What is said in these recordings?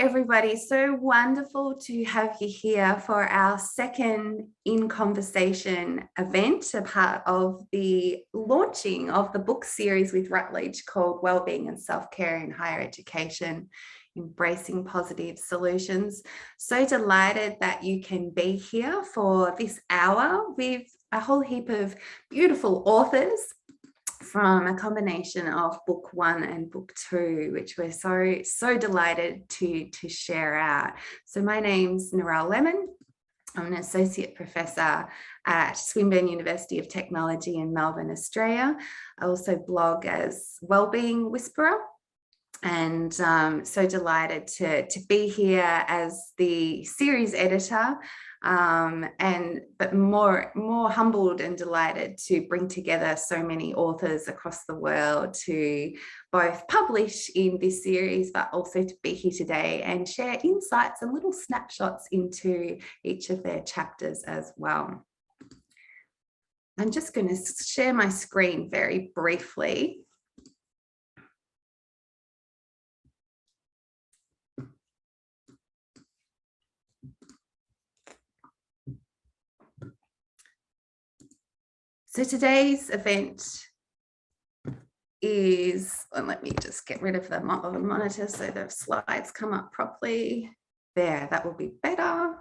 everybody. So wonderful to have you here for our second In Conversation event, a part of the launching of the book series with Routledge called Wellbeing and Self-Care in Higher Education, Embracing Positive Solutions. So delighted that you can be here for this hour with a whole heap of beautiful authors from a combination of book 1 and book 2, which we're so delighted to share out. So my name's Narelle. I'm an associate professor at Swinburne University of Technology in Melbourne, Australia. I also blog as Wellbeing Whisperer, and so delighted to be here as the series editor, but more humbled and delighted to bring together so many authors across the world to both publish in this series, but also to be here today and share insights and little snapshots into each of their chapters as well. I'm just going to share my screen very briefly. So today's event is, and let me just get rid of the monitor so the slides come up properly. There, that will be better.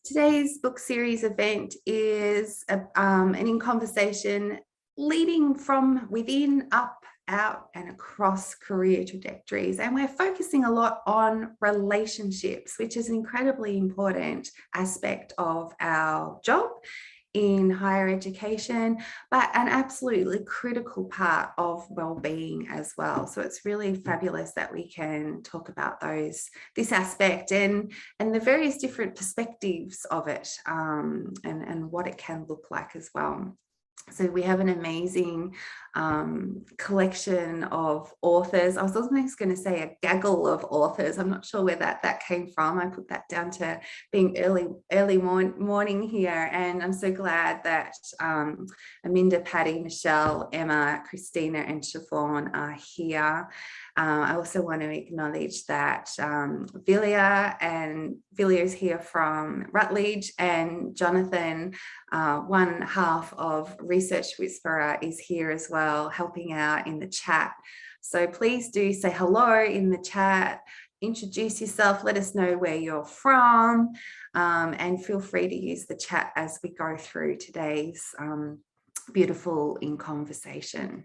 Today's book series event is an In Conversation leading from within, up, out and across career trajectories. And we're focusing a lot on relationships, which is an incredibly important aspect of our job in higher education, but an absolutely critical part of well-being as well. So it's really fabulous that we can talk about this aspect and the various different perspectives of it, and what it can look like as well. So we have an amazing collection of authors. I was almost going to say a gaggle of authors. I'm not sure where that came from. I put that down to being early morning here, and I'm so glad that Aminda, Pattie, Michelle, Emma, Kristina and Siobhan are here. I also want to acknowledge that Vilya is here from Routledge, and Jonathan, one half of Research Whisperer, is here as well, helping out in the chat. So please do say hello in the chat, introduce yourself, let us know where you're from, and feel free to use the chat as we go through today's beautiful In Conversation.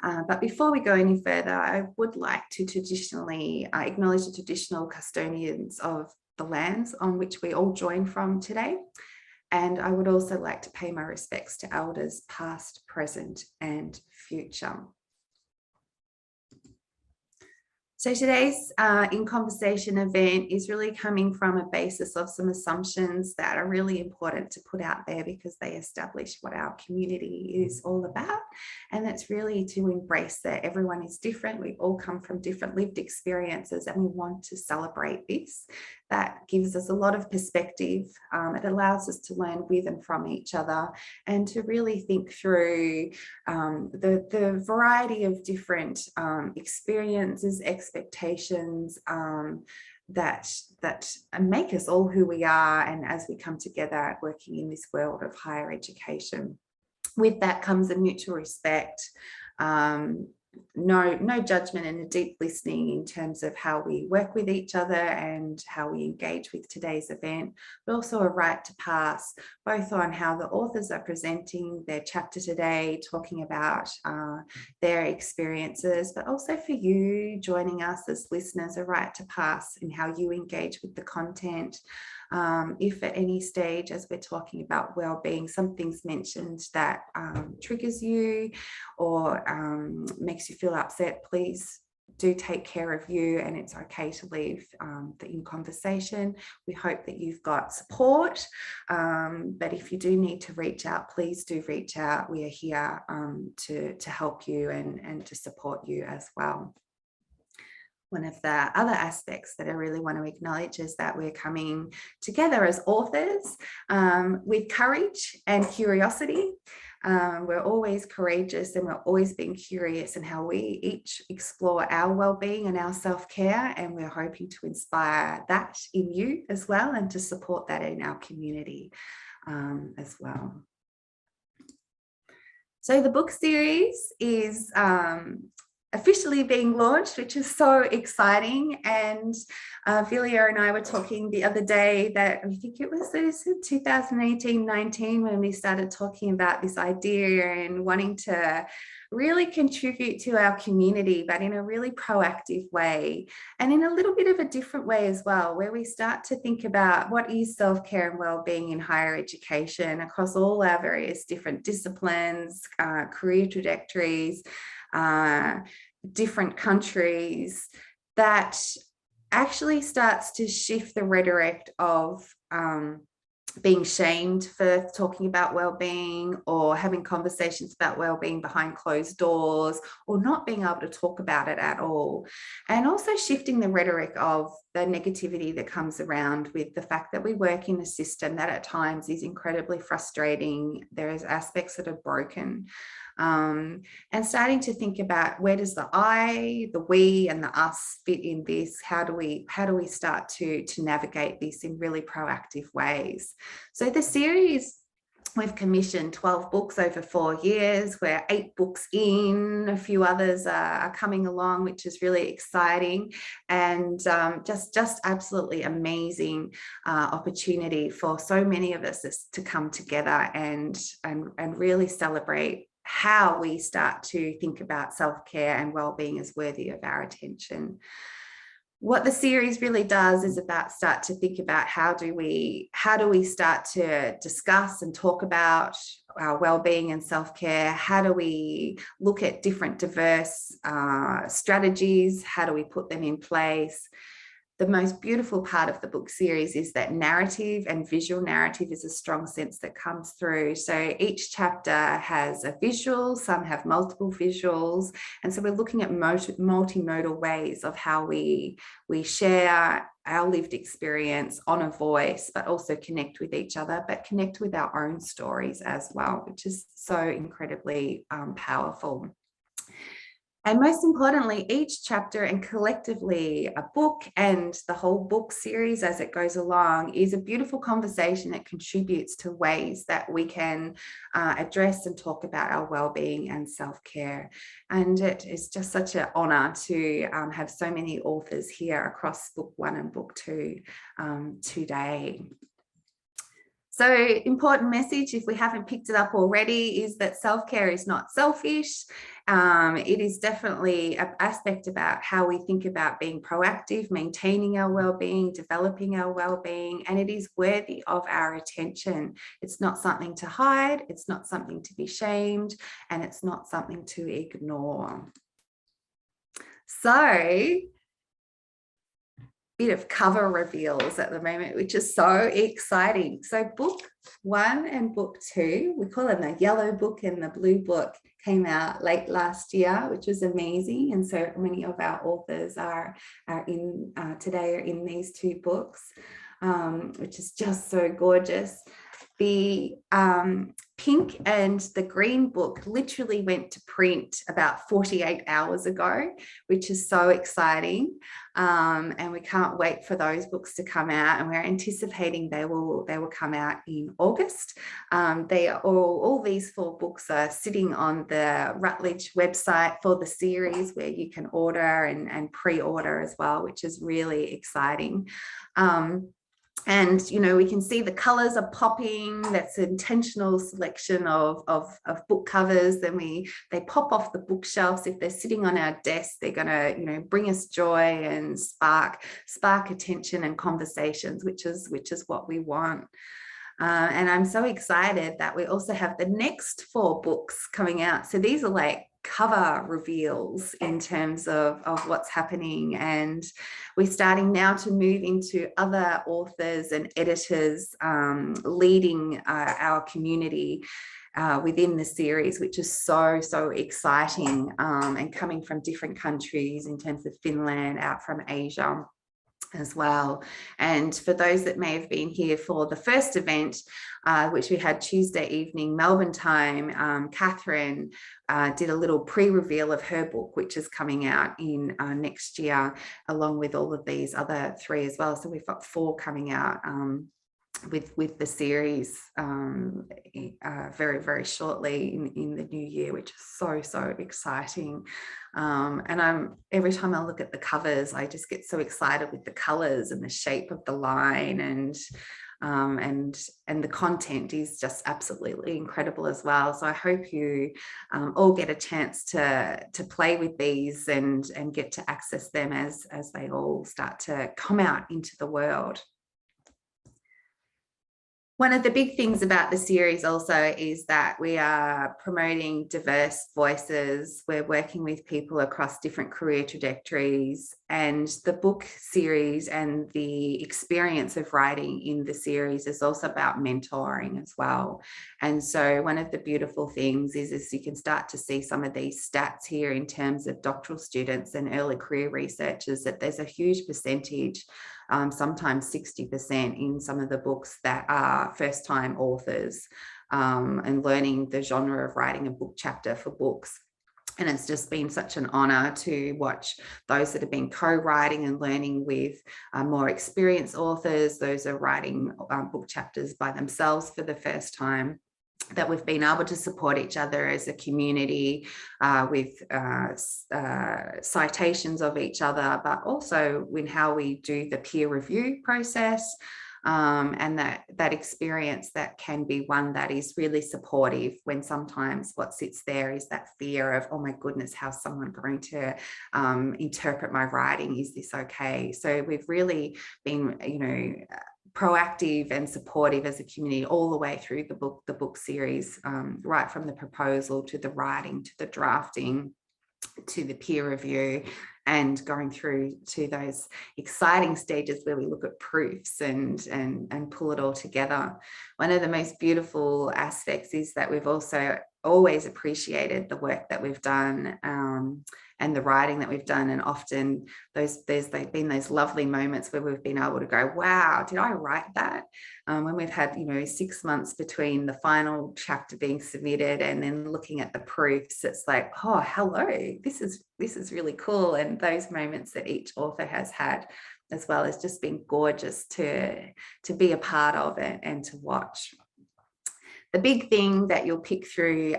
But before we go any further, I would like to traditionally acknowledge the traditional custodians of the lands on which we all join from today. And I would also like to pay my respects to elders past, present and future. So today's In Conversation event is really coming from a basis of some assumptions that are really important to put out there, because they establish what our community is all about. And that's really to embrace that everyone is different. We all come from different lived experiences, and we want to celebrate this. That gives us a lot of perspective. It allows us to learn with and from each other, and to really think through the variety of different experiences, expectations that make us all who we are, and as we come together working in this world of higher education. With that comes a mutual respect, no judgment, and a deep listening in terms of how we work with each other and how we engage with today's event, but also a right to pass, both on how the authors are presenting their chapter today, talking about their experiences, but also for you joining us as listeners, a right to pass in how you engage with the content. If at any stage, as we're talking about well-being, something's mentioned that triggers you or makes you feel upset, please do take care of you, and it's okay to leave the In Conversation. We hope that you've got support, but if you do need to reach out, please do reach out. We are here to help you and to support you as well. One of the other aspects that I really want to acknowledge is that we're coming together as authors with courage and curiosity. We're always courageous, and we're always being curious in how we each explore our well-being and our self-care, and we're hoping to inspire that in you as well, and to support that in our community as well. So the book series is officially being launched, which is so exciting. And Vilya and I were talking the other day that I think it was 2018-19 when we started talking about this idea and wanting to really contribute to our community, but in a really proactive way, and in a little bit of a different way as well, where we start to think about what is self-care and well-being in higher education across all our various different disciplines, career trajectories, different countries, that actually starts to shift the rhetoric of being shamed for talking about well-being, or having conversations about well-being behind closed doors, or not being able to talk about it at all. And also shifting the rhetoric of the negativity that comes around with the fact that we work in a system that at times is incredibly frustrating. There is aspects that are broken. And starting to think about, where does the I, the we, and the us fit in this? How do we start to navigate this in really proactive ways? So the series, we've commissioned 12 books over 4 years. We're 8 books in, a few others are coming along, which is really exciting, and just absolutely amazing opportunity for so many of us to come together and really celebrate how we start to think about self-care and well-being as worthy of our attention. What the series really does is start to think about how do we start to discuss and talk about our well-being and self-care. How do we look at different diverse strategies? How do we put them in place? The most beautiful part of the book series is that narrative and visual narrative is a strong sense that comes through. So each chapter has a visual, some have multiple visuals. And so we're looking at multimodal ways of how we share our lived experience on a voice, but also connect with each other, but connect with our own stories as well, which is so incredibly powerful. And most importantly, each chapter and collectively a book and the whole book series as it goes along is a beautiful conversation that contributes to ways that we can address and talk about our well-being and self-care. And it is just such an honour to have so many authors here across book 1 and book 2 today. So, important message, if we haven't picked it up already, is that self-care is not selfish. It is definitely an aspect about how we think about being proactive, maintaining our well-being, developing our well-being, and it is worthy of our attention. It's not something to hide, it's not something to be shamed, and it's not something to ignore. So, bit of cover reveals at the moment, which is so exciting. So book 1 and book 2, we call them the yellow book and the blue book, came out late last year, which was amazing. And so many of our authors are in today are in these 2 books, which is just so gorgeous. The pink and the green book literally went to print about 48 hours ago, which is so exciting. And we can't wait for those books to come out, and we're anticipating they will come out in August. They are all these 4 books are sitting on the Routledge website for the series, where you can order and pre-order as well, which is really exciting. And, you know, we can see the colors are popping. That's an intentional selection of book covers. Then they pop off the bookshelves. If they're sitting on our desk, they're going to, you know, bring us joy and spark attention and conversations, which is what we want. And I'm so excited that we also have the next 4 books coming out. So these are like cover reveals in terms of what's happening, and we're starting now to move into other authors and editors leading our community within the series, which is so exciting, and coming from different countries in terms of Finland, out from Asia. as well. And for those that may have been here for the first event, which we had Tuesday evening Melbourne time, Catherine did a little pre-reveal of her book, which is coming out in next year, along with all of these other 3 as well. So we've got 4 coming out with the series very, very shortly in the new year, which is so exciting. And every time I look at the covers, I just get so excited with the colors and the shape of the line, and the content is just absolutely incredible as well. So I hope you all get a chance to play with these and get to access them as they all start to come out into the world. One of the big things about the series also is that we are promoting diverse voices. We're working with people across different career trajectories, and the book series and the experience of writing in the series is also about mentoring as well. And so one of the beautiful things is you can start to see some of these stats here in terms of doctoral students and early career researchers, that there's a huge percentage, sometimes 60% in some of the books, that are first-time authors and learning the genre of writing a book chapter for books. And it's just been such an honor to watch those that have been co-writing and learning with more experienced authors. Those are writing book chapters by themselves for the first time, that we've been able to support each other as a community with citations of each other, but also in how we do the peer review process. And that experience that can be one that is really supportive, when sometimes what sits there is that fear of, oh my goodness, how's someone going to interpret my writing? Is this okay? So we've really been, proactive and supportive as a community all the way through the book series, right from the proposal to the writing to the drafting to the peer review, and going through to those exciting stages where we look at proofs and pull it all together. One of the most beautiful aspects is that we've also always appreciated the work that we've done and the writing that we've done, and often there's been those lovely moments where we've been able to go, wow, did I write that? When we've had 6 months between the final chapter being submitted and then looking at the proofs, it's like, oh, hello, this is really cool. And those moments that each author has had as well has just been gorgeous to be a part of it and to watch. The big thing that you'll pick through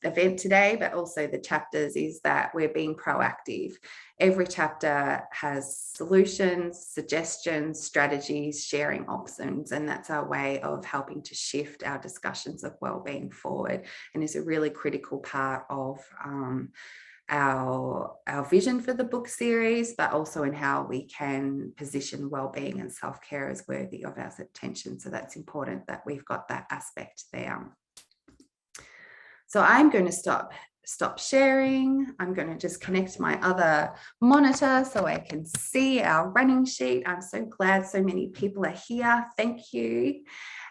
event today, but also the chapters, is that we're being proactive. Every chapter has solutions, suggestions, strategies, sharing options, and that's our way of helping to shift our discussions of wellbeing forward, and is a really critical part of our vision for the book series, but also in how we can position wellbeing and self-care as worthy of our attention. So that's important that we've got that aspect there. So I'm going to stop sharing. I'm going to just connect my other monitor so I can see our running sheet. I'm so glad so many people are here. Thank you.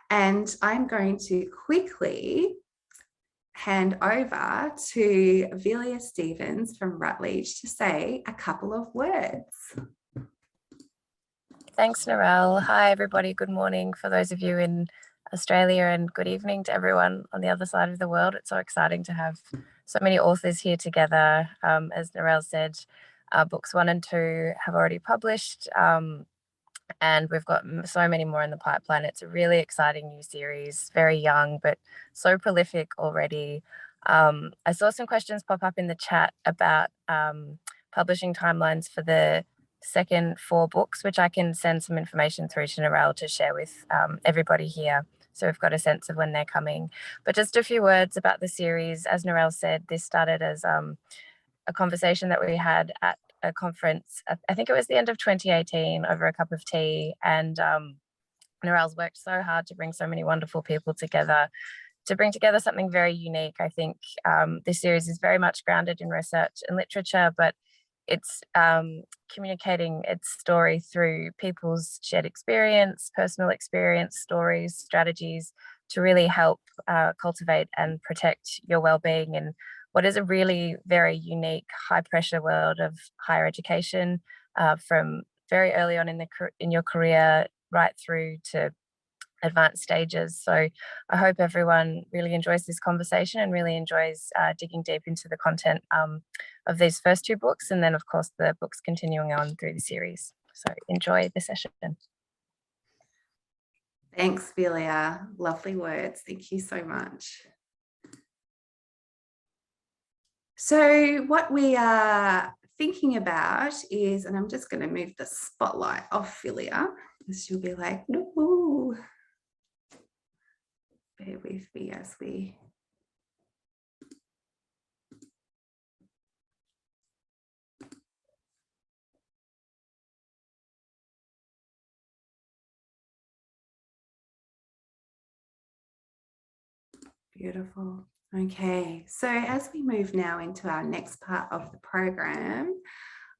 And I'm going to quickly hand over to Velia Stevens from Rutledge to say a couple of words. Thanks, Narelle. Hi, everybody. Good morning for those of you in Australia, and good evening to everyone on the other side of the world. It's so exciting to have so many authors here together. As Narelle said, books 1 and 2 have already published, and we've got so many more in the pipeline. It's a really exciting new series, very young, but so prolific already. I saw some questions pop up in the chat about publishing timelines for the second 4 books, which I can send some information through to Narelle to share with everybody here, so we've got a sense of when they're coming. But just a few words about the series. As Narelle said, this started as a conversation that we had at a conference, I think it was the end of 2018, over a cup of tea, and Narelle's worked so hard to bring so many wonderful people together, to bring together something very unique. I think this series is very much grounded in research and literature, but it's communicating its story through people's shared experience, personal experience, stories, strategies, to really help cultivate and protect your well-being in what is a really very unique, high-pressure world of higher education, from very early on in your career right through to advanced stages. So I hope everyone really enjoys this conversation and really enjoys digging deep into the content of these first 2 books, and then of course the books continuing on through the series. So enjoy the session. Thanks, Velia. Lovely words. Thank you so much. So what we are thinking about is, and I'm just going to move the spotlight off Velia, because she'll be like, no. Bear with me as we... Beautiful. Okay, so as we move now into our next part of the program,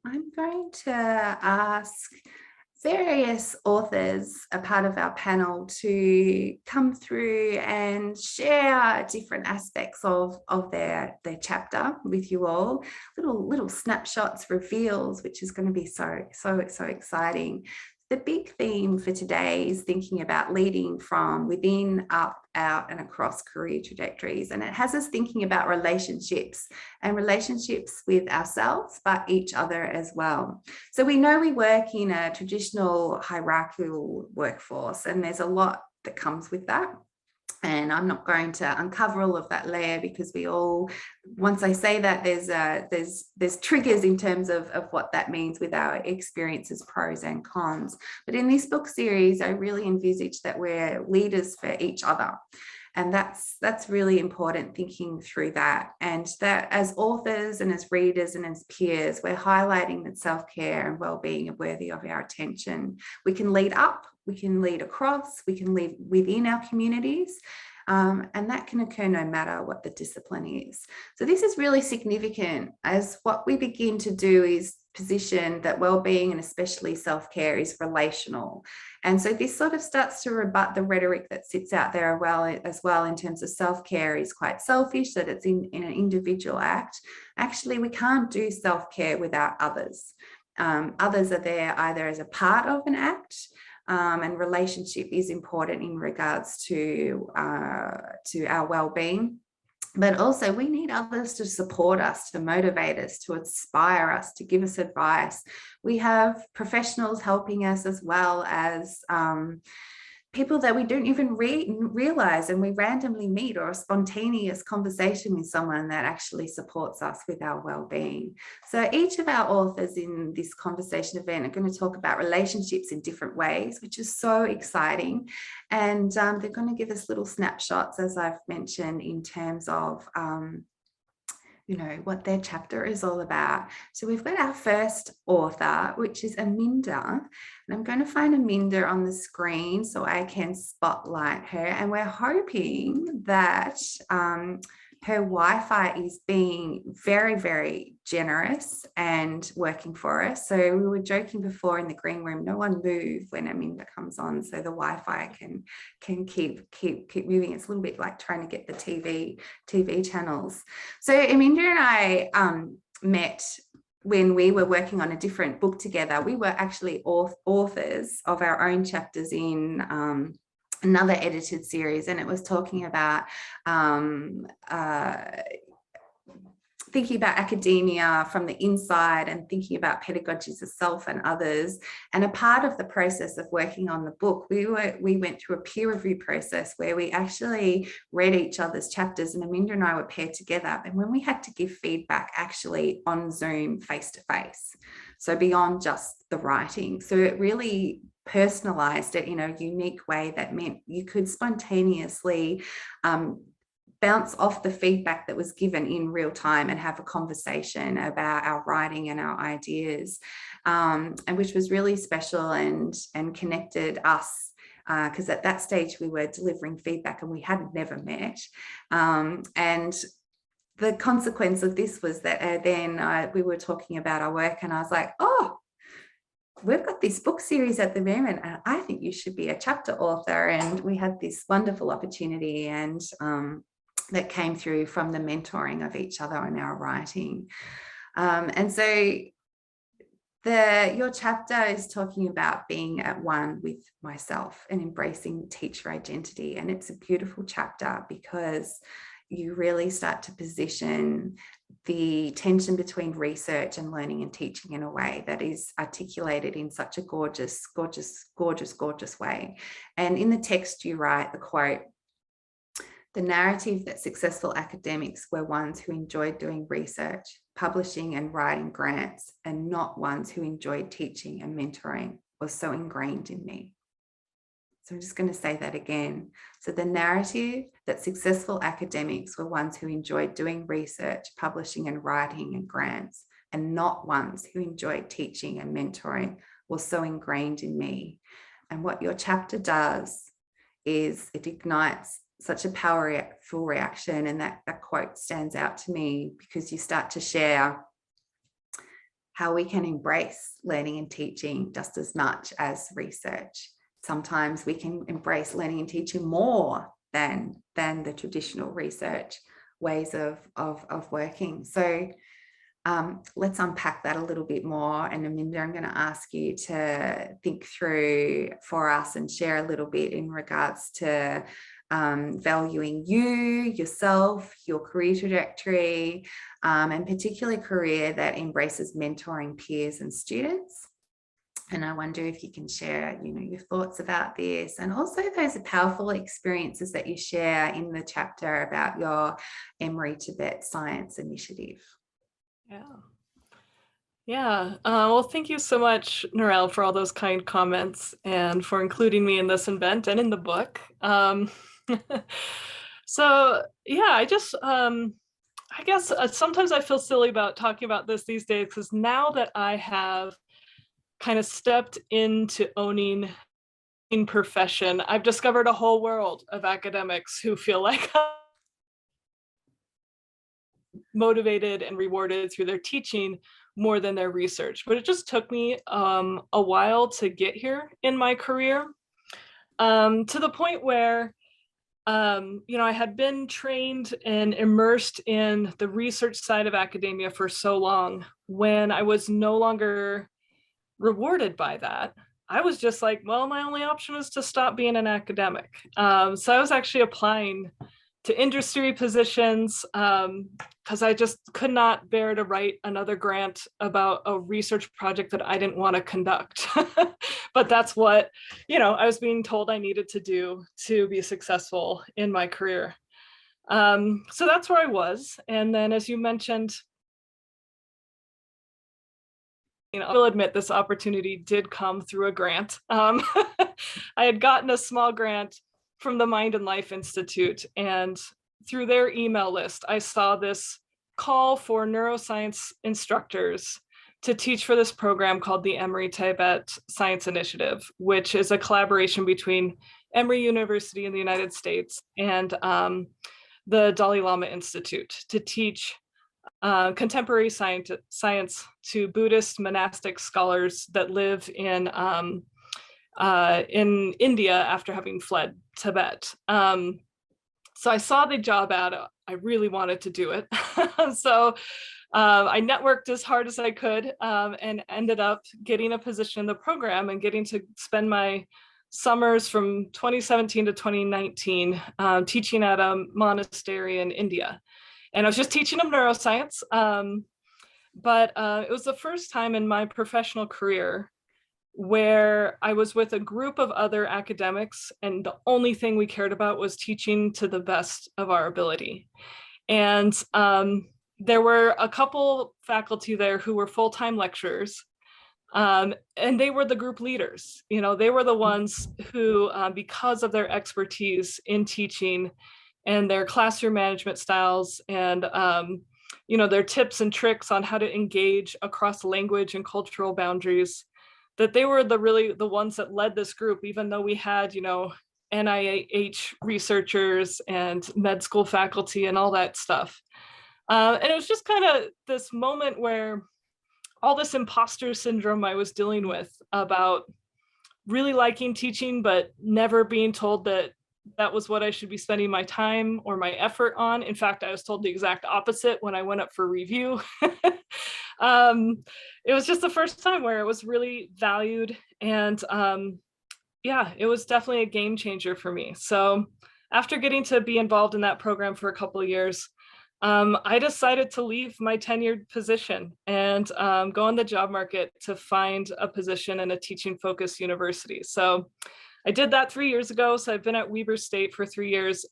I'm going to ask various authors, a part of our panel, to come through and share different aspects of their chapter with you all, little snapshots, reveals, which is going to be so exciting. The big theme for today is thinking about leading from within, up, out, and across career trajectories. And it has us thinking about relationships, and relationships with ourselves, but each other as well. So we know we work in a traditional hierarchical workforce, and there's a lot that comes with that. And I'm not going to uncover all of that layer, because we all, once I say that, there's triggers in terms of what that means with our experiences, pros and cons. But in this book series, I really envisage that we're leaders for each other. And that's really important, thinking through that. And that as authors and as readers and as peers, we're highlighting that self-care and well-being are worthy of our attention. We can lead up, we can lead across, we can lead within our communities. And that can occur no matter what the discipline is. So this is really significant, as what we begin to do is position that well-being, and especially self-care, is relational. And so this sort of starts to rebut the rhetoric that sits out there as well in terms of self-care is quite selfish, that it's in an individual act. Actually, we can't do self-care without others. Others are there either as a part of an act, and relationship is important in regards to our well-being. But also we need others to support us, to motivate us, to inspire us, to give us advice. We have professionals helping us, as well as people that we don't even realize, and we randomly meet, or a spontaneous conversation with someone that actually supports us with our well-being. So each of our authors in this conversation event are going to talk about relationships in different ways, which is so exciting. And they're going to give us little snapshots, as I've mentioned, in terms of what their chapter is all about. So we've got our first author, which is Aminda, and I'm going to find Aminda on the screen so I can spotlight her. And we're hoping that her Wi-Fi is being very, very generous and working for us. So we were joking before in the green room, no one move when Aminda comes on, so the Wi-Fi can keep moving. It's a little bit like trying to get the TV channels. So Aminda and I met when we were working on a different book together. We were actually authors of our own chapters in another edited series, and it was talking about thinking about academia from the inside, and thinking about pedagogies of self and others. And a part of the process of working on the book, we went through a peer review process where we actually read each other's chapters, and Aminda and I were paired together. And when we had to give feedback, actually on Zoom, face to face, so beyond just the writing. So it really personalized it in a unique way that meant you could spontaneously bounce off the feedback that was given in real time and have a conversation about our writing and our ideas, and which was really special and connected us, because at that stage we were delivering feedback and we had never met. And the consequence of this was that then we were talking about our work, and I was like, oh, we've got this book series at the moment, and I think you should be a chapter author. And we had this wonderful opportunity, and that came through from the mentoring of each other in our writing. And so Your chapter is talking about being at one with myself and embracing teacher identity. And it's a beautiful chapter because you really start to position the tension between research and learning and teaching in a way that is articulated in such a gorgeous, gorgeous, gorgeous, gorgeous way. And in the text, you write the quote, "The narrative that successful academics were ones who enjoyed doing research, publishing and writing grants, and not ones who enjoyed teaching and mentoring was so ingrained in me." So I'm just going to say that again. So the narrative that successful academics were ones who enjoyed doing research, publishing and writing and grants, and not ones who enjoyed teaching and mentoring was so ingrained in me. And what your chapter does is it ignites such a powerful reaction. And that quote stands out to me because you start to share how we can embrace learning and teaching just as much as research. Sometimes we can embrace learning and teaching more than the traditional research ways of working. So let's unpack that a little bit more. And Aminda, I'm going to ask you to think through for us and share a little bit in regards to valuing yourself, your career trajectory, and particularly career that embraces mentoring peers and students. And I wonder if you can share, your thoughts about this, and also those powerful experiences that you share in the chapter about your Emory Tibet Science Initiative. Yeah. Well, thank you so much, Narelle, for all those kind comments and for including me in this event and in the book. So yeah, I guess sometimes I feel silly about talking about this these days, because now that I have kind of stepped into owning in profession, I've discovered a whole world of academics who feel like motivated and rewarded through their teaching more than their research. But it just took me a while to get here in my career, to the point where I had been trained and immersed in the research side of academia for so long. When I was no longer rewarded by that, I was just like, well, my only option is to stop being an academic. So I was actually applying to industry positions because I just could not bear to write another grant about a research project that I didn't want to conduct. But that's what, I was being told I needed to do to be successful in my career. So that's where I was. And then, as you mentioned, I will admit this opportunity did come through a grant. I had gotten a small grant from the Mind and Life Institute, and through their email list, I saw this call for neuroscience instructors to teach for this program called the Emory Tibet Science Initiative, which is a collaboration between Emory University in the United States and the Dalai Lama Institute to teach contemporary science to Buddhist monastic scholars that live in India after having fled Tibet. So I saw the job ad. I really wanted to do it. So I networked as hard as I could and ended up getting a position in the program and getting to spend my summers from 2017 to 2019 teaching at a monastery in India. And I was just teaching them neuroscience. But it was the first time in my professional career where I was with a group of other academics, and the only thing we cared about was teaching to the best of our ability. And there were a couple faculty there who were full-time lecturers, and they were the group leaders. They were the ones who, because of their expertise in teaching and their classroom management styles and their tips and tricks on how to engage across language and cultural boundaries, that they were the ones that led this group, even though we had, NIH researchers and med school faculty and all that stuff. And it was just kind of this moment where all this imposter syndrome I was dealing with about really liking teaching, but never being told that that was what I should be spending my time or my effort on. In fact, I was told the exact opposite when I went up for review. It was just the first time where it was really valued, and yeah, it was definitely a game changer for me. So after getting to be involved in that program for a couple of years, I decided to leave my tenured position and go on the job market to find a position in a teaching focused university. So I did that 3 years ago. So I've been at Weber State for 3 years.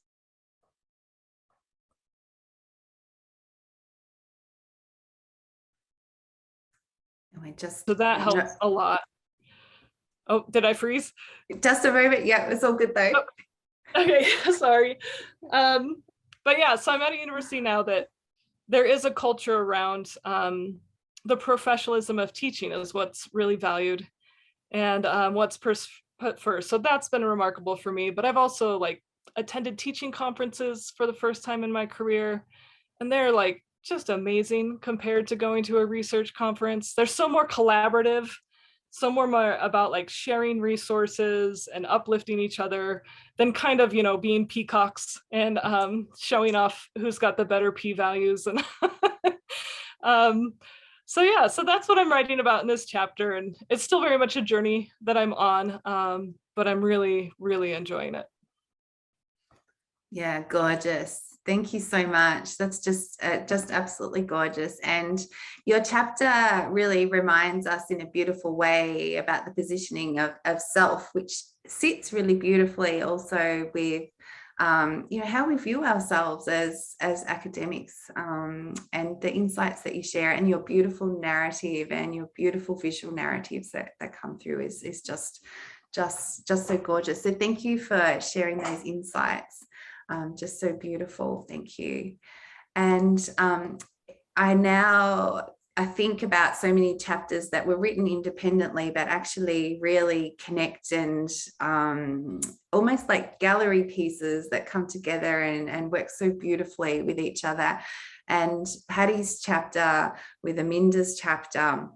So that helps a lot. Oh, did I freeze? Just a moment. Yeah, it's all good though. Oh, okay, sorry. But yeah, so I'm at a university now that there is a culture around the professionalism of teaching is what's really valued, and what's put first. So that's been remarkable for me. But I've also like attended teaching conferences for the first time in my career, and they're like just amazing compared to going to a research conference. They're so more collaborative, so more about like sharing resources and uplifting each other than kind of, you know, being peacocks and showing off who's got the better p-values. And so yeah, so that's what I'm writing about in this chapter, and it's still very much a journey that I'm on, but I'm really, really enjoying it. Yeah, gorgeous. Thank you so much. That's just absolutely gorgeous. And your chapter really reminds us in a beautiful way about the positioning of self, which sits really beautifully also with you know, how we view ourselves as academics, and the insights that you share, and your beautiful narrative and your beautiful visual narratives that come through is just so gorgeous. So thank you for sharing those insights. Just so beautiful. Thank you. And I think about so many chapters that were written independently, but actually really connect, and almost like gallery pieces that come together and work so beautifully with each other. And Pattie's chapter with Aminda's chapter,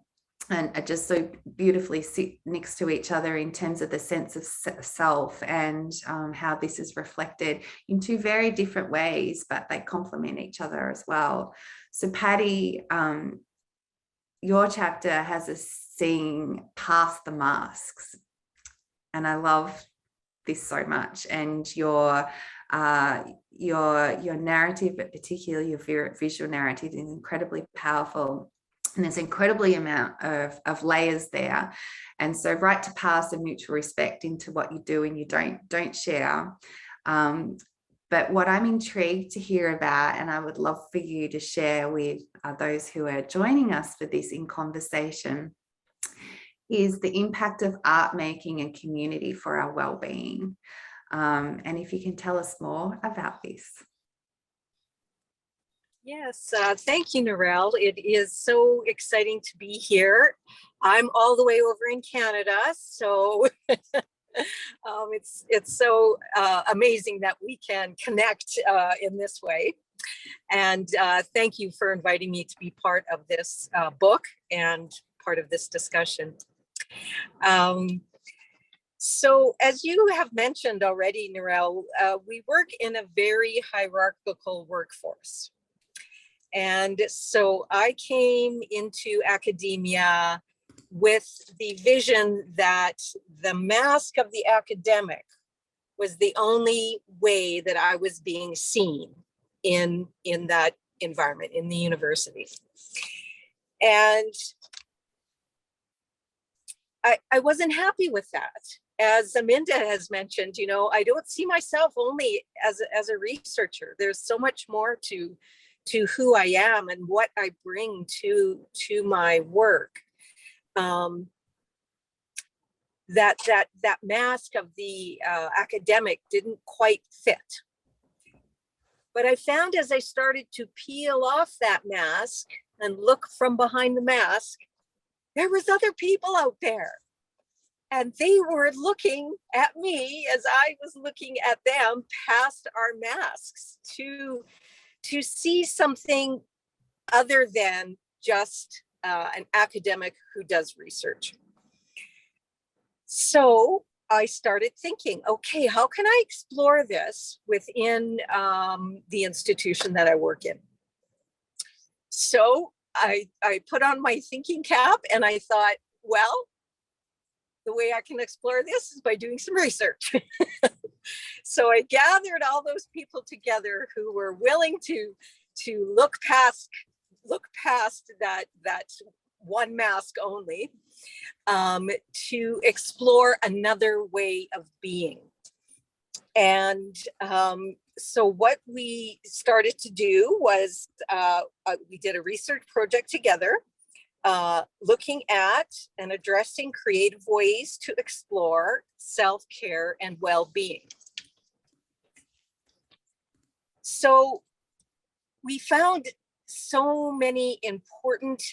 and are just so beautifully sit next to each other in terms of the sense of self, and how this is reflected in two very different ways, but they complement each other as well. So Pattie, your chapter has us seeing past the masks, and I love this so much. And your narrative, but particularly your visual narrative, is incredibly powerful. And there's incredibly amount of layers there. And so right to pass and mutual respect into what you do and you don't share. But what I'm intrigued to hear about, and I would love for you to share with those who are joining us for this in conversation, is the impact of art making and community for our well-being. And if you can tell us more about this. Yes, thank you, Narelle. It is so exciting to be here. I'm all the way over in Canada, so it's so amazing that we can connect in this way. And thank you for inviting me to be part of this book and part of this discussion. So as you have mentioned already, Narelle, we work in a very hierarchical workforce. And so I came into academia with the vision that the mask of the academic was the only way that I was being seen in that environment, in the university. And I wasn't happy with that. As Aminda has mentioned, you know, I don't see myself only as a researcher. There's so much more to who I am and what I bring to my work. That mask of the academic didn't quite fit. But I found as I started to peel off that mask and look from behind the mask, there was other people out there. And they were looking at me as I was looking at them past our masks to see something other than just an academic who does research. So I started thinking, okay, how can I explore this within the institution that I work in? So I put on my thinking cap and I thought, well, the way I can explore this is by doing some research. So I gathered all those people together who were willing to look past that one mask only, to explore another way of being. And so what we started to do was we did a research project together, looking at and addressing creative ways to explore self-care and well-being. So we found so many important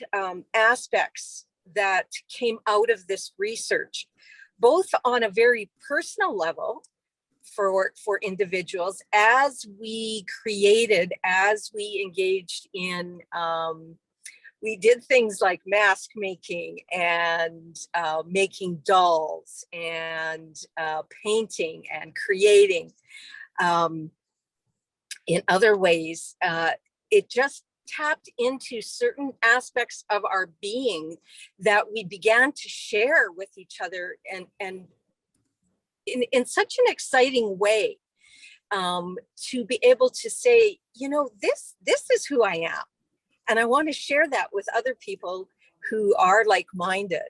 aspects that came out of this research, both on a very personal level for individuals, as we engaged in, we did things like mask making and making dolls and painting and creating. In other ways, it just tapped into certain aspects of our being that we began to share with each other, and in such an exciting way, to be able to say, you know, this is who I am. And I want to share that with other people who are like-minded.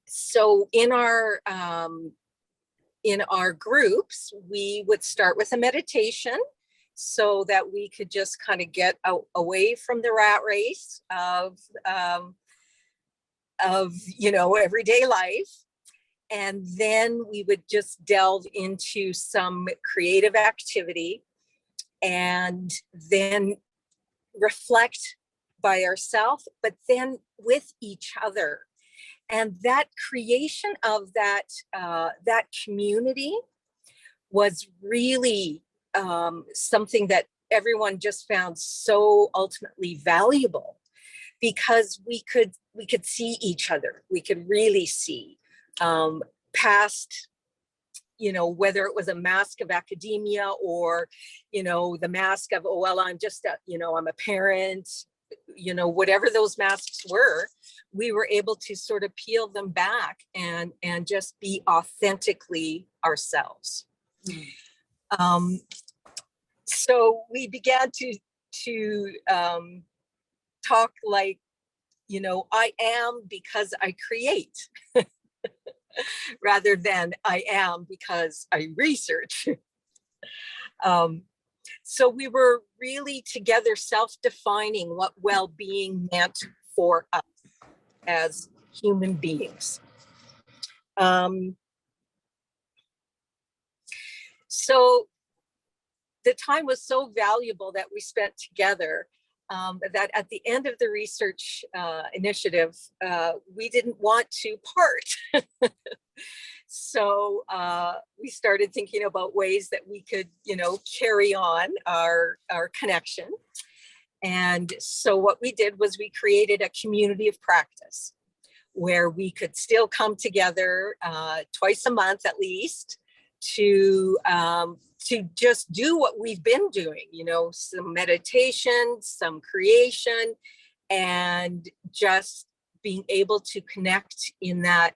So in our groups, we would start with a meditation so that we could just kind of get away from the rat race of you know, everyday life. And then we would just delve into some creative activity and then reflect by ourselves, but then with each other. And that creation of that community was really something that everyone just found so ultimately valuable, because we could see each other. We could really see past, you know, whether it was a mask of academia or, you know, the mask of, oh, well, I'm just you know, I'm a parent, you know, whatever those masks were, we were able to sort of peel them back and just be authentically ourselves. So we began to talk like, you know, I am because I create, rather than I am because I research. So we were really together self-defining what well-being meant for us as human beings. So the time was so valuable that we spent together, that at the end of the research initiative, we didn't want to part. So we started thinking about ways that we could, you know, carry on our connection. And so what we did was we created a community of practice where we could still come together twice a month at least to just do what we've been doing, you know, some meditation, some creation, and just being able to connect in that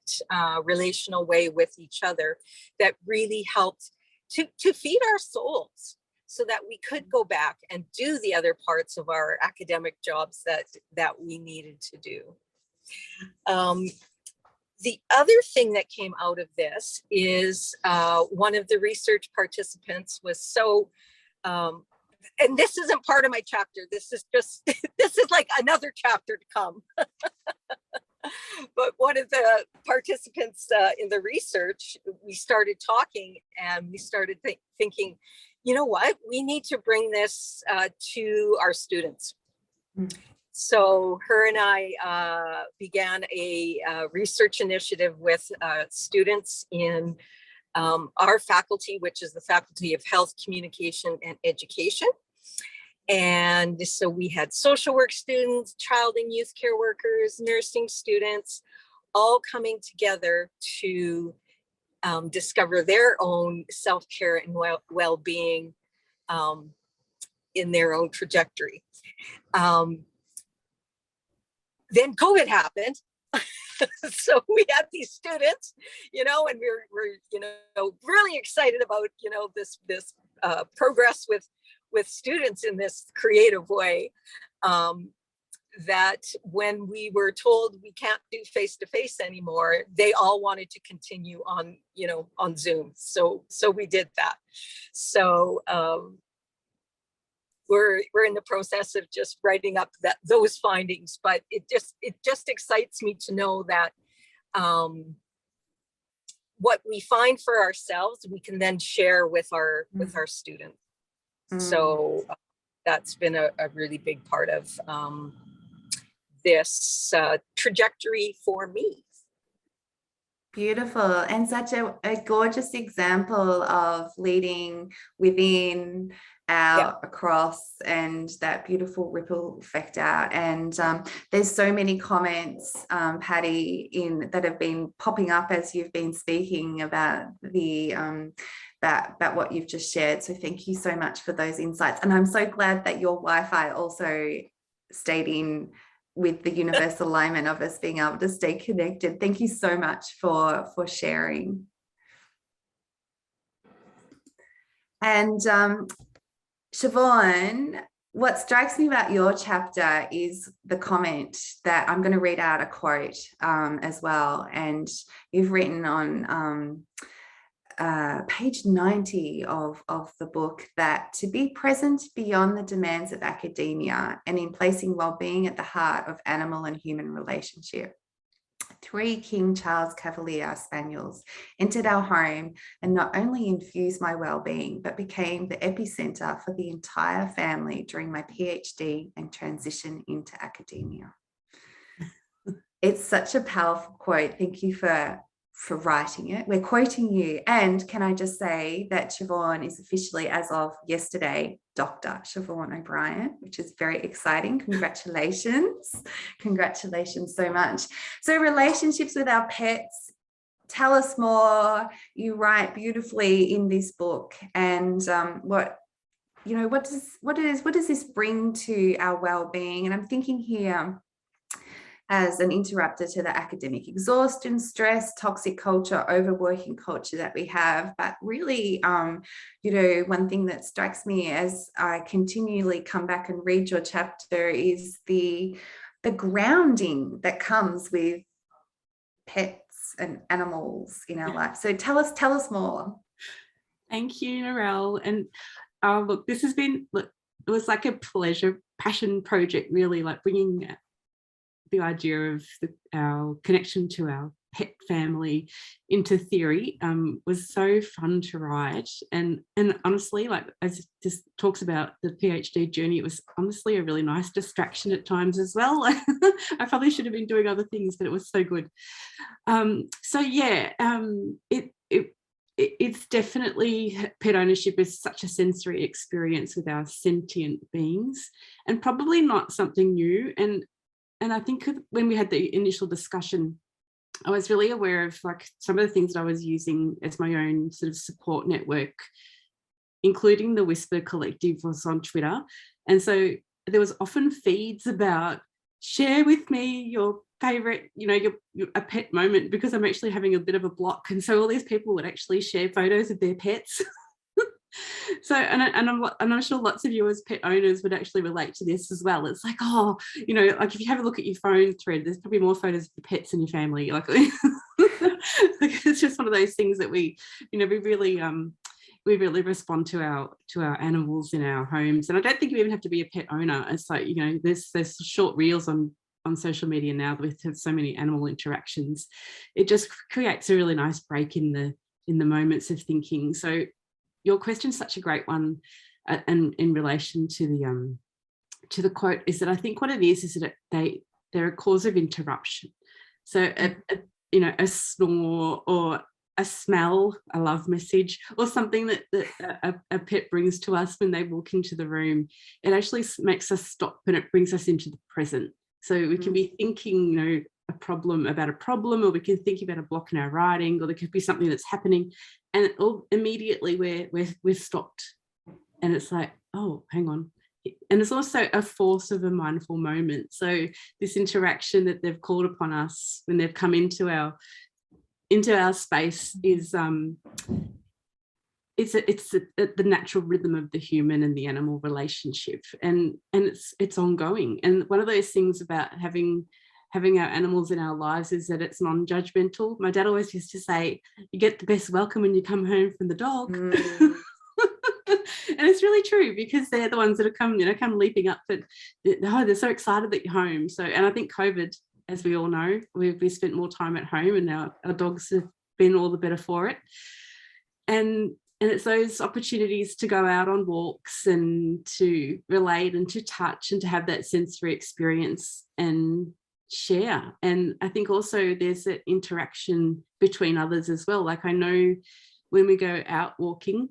relational way with each other that really helped to feed our souls so that we could go back and do the other parts of our academic jobs that we needed to do. The other thing that came out of this is one of the research participants was so, and this isn't part of my chapter, this is just, this is like another chapter to come. But one of the participants in the research, we started talking and we started thinking, you know what, we need to bring this to our students. So her and I began a research initiative with students in our faculty, which is the Faculty of Health, Communication, and Education. And so we had social work students, child and youth care workers, nursing students, all coming together to discover their own self-care and well-being in their own trajectory. Then COVID happened. So we had these students, and we're really excited about, this progress with students in this creative way. That when we were told we can't do face-to-face anymore, they all wanted to continue on, on Zoom. So we did that. So we're in the process of just writing up those findings, but it just excites me to know that what we find for ourselves, we can then share with our students. So that's been a really big part of this trajectory for me. Beautiful, and such a gorgeous example of leading within, out, across, and that beautiful ripple effect out. And there's so many comments, Pattie, that have been popping up as you've been speaking about the about what you've just shared. So thank you so much for those insights. And I'm so glad that your Wi-Fi also stayed in with the universal alignment of us being able to stay connected. Thank you so much for sharing. And Siobhan, what strikes me about your chapter is the comment that I'm going to read out a quote as well. And you've written on page 90 of the book that to be present beyond the demands of academia and in placing well-being at the heart of animal and human relationship. 3 King Charles Cavalier Spaniels entered our home and not only infused my well-being, but became the epicenter for the entire family during my PhD and transition into academia. It's such a powerful quote. Thank you for writing it. We're quoting you. And can I just say that Siobhan is officially, as of yesterday, Dr. Siobhan O'Brien, which is very exciting. Congratulations. Congratulations so much. So relationships with our pets, tell us more. You write beautifully in this book. And what does this bring to our well-being? And I'm thinking here, as an interrupter to the academic exhaustion, stress, toxic culture, overworking culture that we have. But really, one thing that strikes me as I continually come back and read your chapter is the grounding that comes with pets and animals in our life. So tell us more. Thank you, Narelle. And look, this has been, it was like a pleasure, passion project, really, like bringing the idea of our connection to our pet family into theory was so fun to write. And honestly, like as this talks about the PhD journey, it was honestly a really nice distraction at times as well. I probably should have been doing other things, but it was so good. It's definitely, pet ownership is such a sensory experience with our sentient beings, and probably not something new. And I think when we had the initial discussion, I was really aware of like some of the things that I was using as my own sort of support network, including the Whisper Collective was on Twitter. And so there was often feeds about share with me your favorite, your a pet moment, because I'm actually having a bit of a block. And so all these people would actually share photos of their pets. So, and I'm sure lots of you as pet owners would actually relate to this as well. It's like, like if you have a look at your phone thread, there's probably more photos of the pets in your family. Like, it's just one of those things that we really respond to our animals in our homes. And I don't think you even have to be a pet owner. It's like, there's short reels on social media now with so many animal interactions. It just creates a really nice break in the moments of thinking. So your question is such a great one, and in relation to the quote, is that I think what it is that they're a cause of interruption. So a snore or a smell, a love message, or something that a pet brings to us when they walk into the room, it actually makes us stop and it brings us into the present. So we can be thinking, a problem, or we can think about a block in our writing, or there could be something that's happening, and immediately we're stopped, and it's like, oh, hang on, and it's also a force of a mindful moment. So this interaction that they've called upon us when they've come into our space is it's the natural rhythm of the human and the animal relationship, and it's ongoing. And one of those things about having our animals in our lives is that it's non-judgmental. My dad always used to say, you get the best welcome when you come home from the dog. And it's really true, because they're the ones that have come leaping up, but they're so excited that you're home. So, and I think COVID, as we all know, we spent more time at home, and our dogs have been all the better for it. And it's those opportunities to go out on walks and to relate and to touch and to have that sensory experience and share. And I think also there's that interaction between others as well. Like, I know when we go out walking,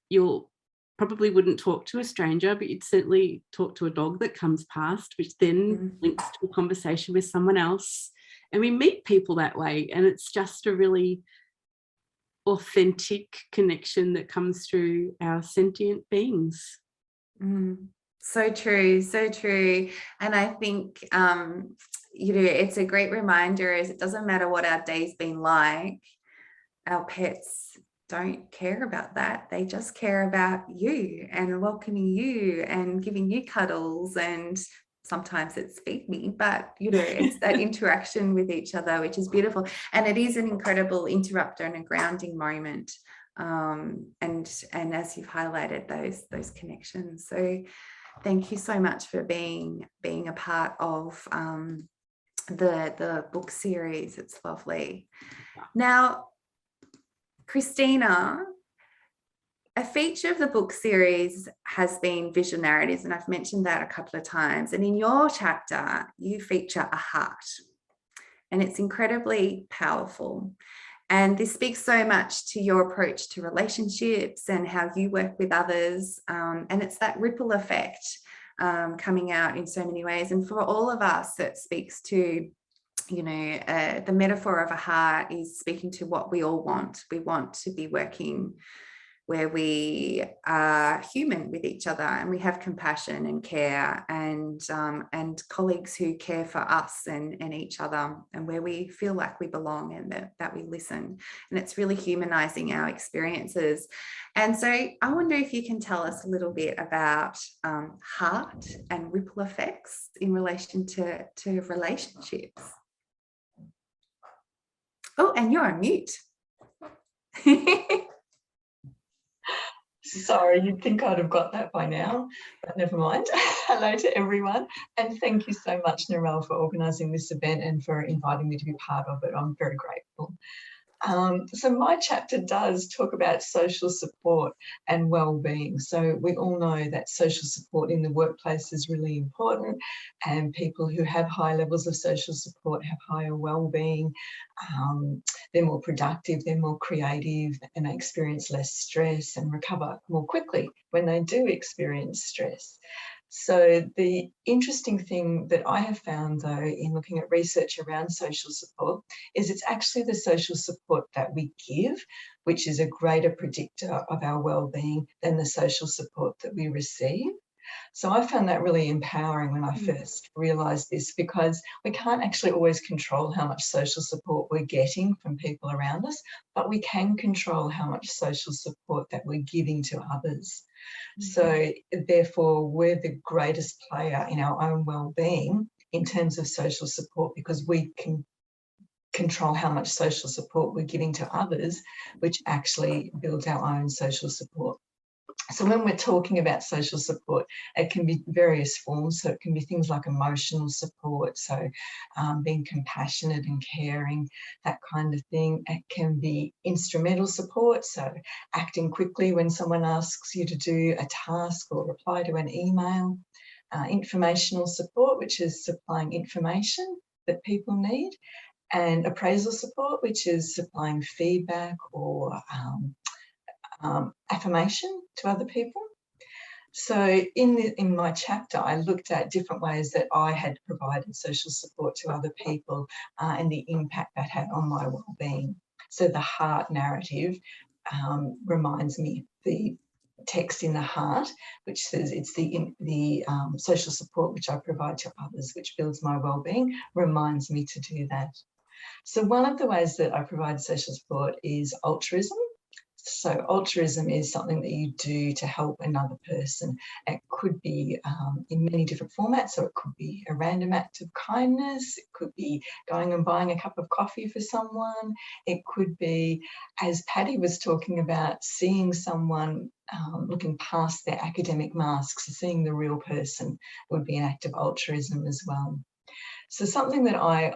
you'll probably wouldn't talk to a stranger, but you'd certainly talk to a dog that comes past, which then links to a conversation with someone else. And we meet people that way. And it's just a really authentic connection that comes through our sentient beings. So true, so true. And I think, it's a great reminder, is it doesn't matter what our day's been like, our pets don't care about that. They just care about you and welcoming you and giving you cuddles, and sometimes it's feed me, but it's that interaction with each other, which is beautiful. And it is an incredible interrupter and a grounding moment. And as you've highlighted, those connections. So thank you so much for being a part of the book series. It's lovely. Now, Kristina, a feature of the book series has been visual narratives, and I've mentioned that a couple of times. And in your chapter, you feature a heart, and it's incredibly powerful. And this speaks so much to your approach to relationships and how you work with others. And it's that ripple effect coming out in so many ways. And for all of us, it speaks to the metaphor of a heart is speaking to what we all want. We want to be working where we are human with each other, and we have compassion and care, and colleagues who care for us and each other, and where we feel like we belong and that we listen. And it's really humanizing our experiences. And so I wonder if you can tell us a little bit about heart and ripple effects in relation to relationships. Oh, and you're on mute. Sorry, you'd think I'd have got that by now, but never mind. Hello to everyone. And thank you so much, Narelle, for organising this event and for inviting me to be part of it. I'm very grateful. So my chapter does talk about social support and well-being. So we all know that social support in the workplace is really important, and people who have high levels of social support have higher well-being. They're more productive, they're more creative, and they experience less stress and recover more quickly when they do experience stress. So the interesting thing that I have found, though, in looking at research around social support is it's actually the social support that we give, which is a greater predictor of our well-being than the social support that we receive. So I found that really empowering when I first realised this, because we can't actually always control how much social support we're getting from people around us, but we can control how much social support that we're giving to others. So therefore, we're the greatest player in our own well-being in terms of social support, because we can control how much social support we're giving to others, which actually builds our own social support. So when we're talking about social support, it can be various forms. So it can be things like emotional support, so being compassionate and caring, that kind of thing. It can be instrumental support, so acting quickly when someone asks you to do a task or reply to an email. Informational support, which is supplying information that people need. And appraisal support, which is supplying feedback or affirmation to other people. So in my chapter, I looked at different ways that I had provided social support to other people and the impact that had on my well-being. So the heart narrative reminds me the text in the heart, which says it's the social support which I provide to others, which builds my well-being, reminds me to do that. So one of the ways that I provide social support is altruism. So altruism is something that you do to help another person. It could be in many different formats. So it could be a random act of kindness. It could be going and buying a cup of coffee for someone. It could be, as Pattie was talking about, seeing someone looking past their academic masks, seeing the real person would be an act of altruism as well. So something that I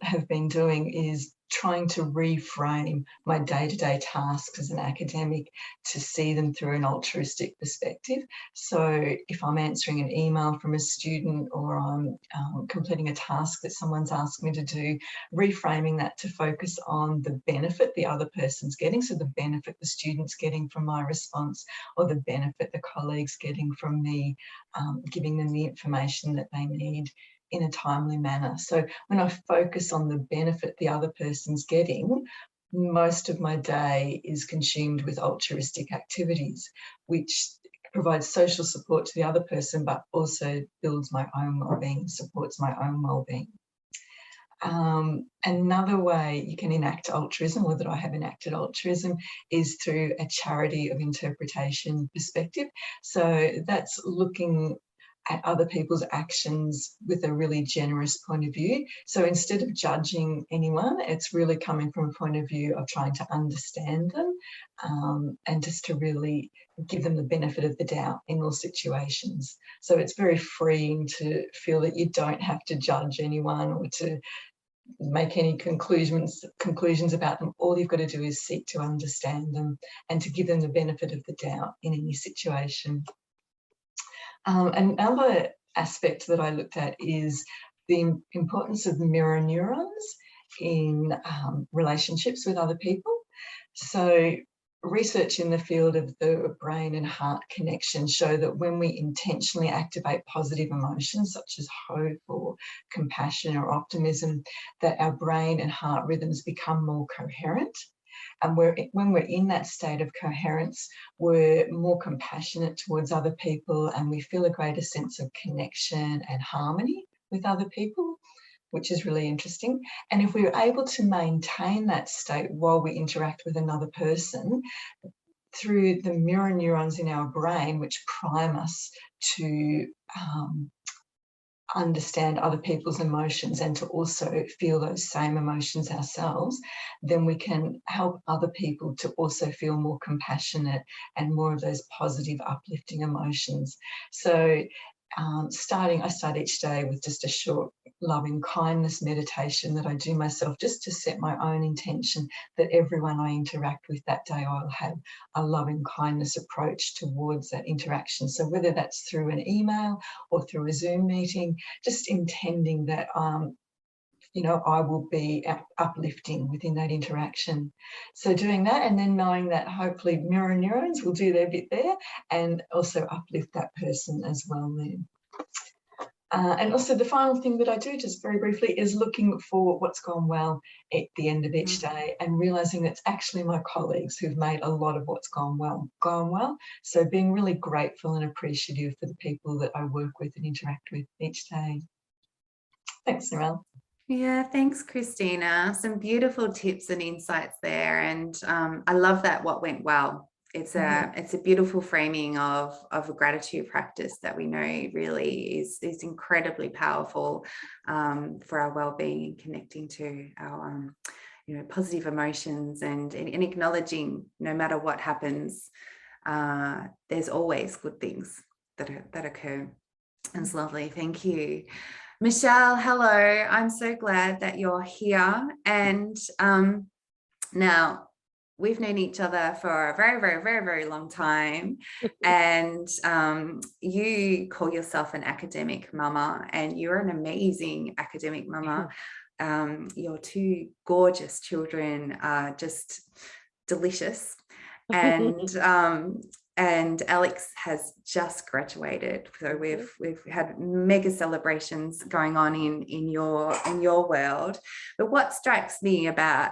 have been doing is trying to reframe my day-to-day tasks as an academic to see them through an altruistic perspective. So if I'm answering an email from a student or I'm completing a task that someone's asked me to do, reframing that to focus on the benefit the other person's getting, so the benefit the student's getting from my response, or the benefit the colleague's getting from me giving them the information that they need in a timely manner. So when I focus on the benefit the other person's getting, most of my day is consumed with altruistic activities, which provides social support to the other person, but also builds my own well-being, supports my own well-being. Another way you can enact altruism, or that I have enacted altruism, is through a charity of interpretation perspective. So that's looking at other people's actions with a really generous point of view. So instead of judging anyone, it's really coming from a point of view of trying to understand them and just to really give them the benefit of the doubt in all situations. So it's very freeing to feel that you don't have to judge anyone or to make any conclusions about them. All you've got to do is seek to understand them and to give them the benefit of the doubt in any situation. Another aspect that I looked at is the importance of mirror neurons in relationships with other people. So research in the field of the brain and heart connection show that when we intentionally activate positive emotions such as hope or compassion or optimism, that our brain and heart rhythms become more coherent. And when we're in that state of coherence, we're more compassionate towards other people and we feel a greater sense of connection and harmony with other people, which is really interesting. And if we're able to maintain that state while we interact with another person, through the mirror neurons in our brain, which prime us to understand other people's emotions and to also feel those same emotions ourselves, then we can help other people to also feel more compassionate and more of those positive, uplifting emotions. So I start each day with just a short loving kindness meditation that I do myself, just to set my own intention that everyone I interact with that day, I'll have a loving kindness approach towards that interaction. So whether that's through an email or through a Zoom meeting, just intending that you know, I will be uplifting within that interaction. So doing that, and then knowing that hopefully mirror neurons will do their bit there and also uplift that person as well then. And also the final thing that I do, just very briefly, is looking for what's gone well at the end of each day and realising that it's actually my colleagues who've made a lot of what's gone well. So being really grateful and appreciative for the people that I work with and interact with each day. Thanks, Narelle. Yeah, thanks, Kristina. Some beautiful tips and insights there. And I love that what went well. It's a beautiful framing of a gratitude practice that we know really is incredibly powerful for our well-being and connecting to our you know, positive emotions and acknowledging no matter what happens, there's always good things that occur. It's lovely. Thank you. Michelle, hello. I'm so glad that you're here. And now we've known each other for a very, very, very, very long time. And you call yourself an academic mama, and you're an amazing academic mama. Your two gorgeous children are just delicious. And Alex has just graduated, so we've had mega celebrations going on in your world. But what strikes me about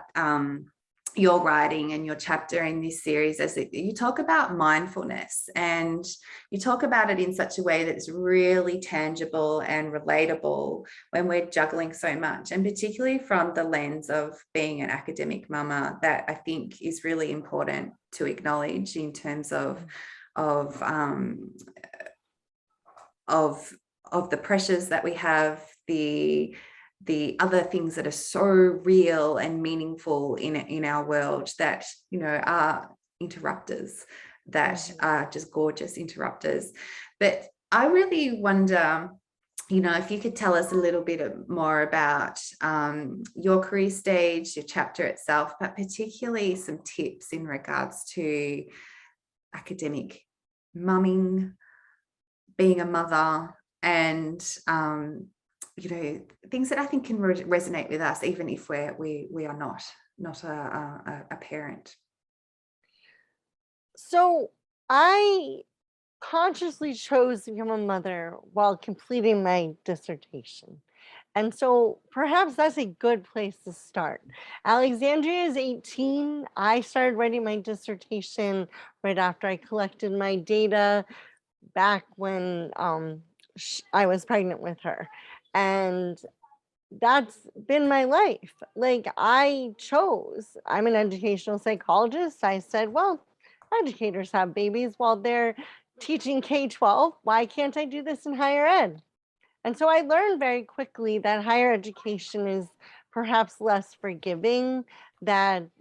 your writing and your chapter in this series, as you talk about mindfulness, and you talk about it in such a way that's really tangible and relatable when we're juggling so much, and particularly from the lens of being an academic mama, that I think is really important to acknowledge in terms of the pressures that we have, the other things that are so real and meaningful in our world that, you know, are interrupters, that are just gorgeous interrupters. But I really wonder, you know, if you could tell us a little bit more about your career stage, your chapter itself, but particularly some tips in regards to academic mumming, being a mother, and you know, things that I think can resonate with us, even if we are not a parent. So I consciously chose to become a mother while completing my dissertation. And so perhaps that's a good place to start. Alexandria is 18. I started writing my dissertation right after I collected my data back when I was pregnant with her. And that's been my life. Like, I'm an educational psychologist. I said, well, educators have babies while they're teaching K-12. Why can't I do this in higher ed? And so I learned very quickly that higher education is perhaps less forgiving than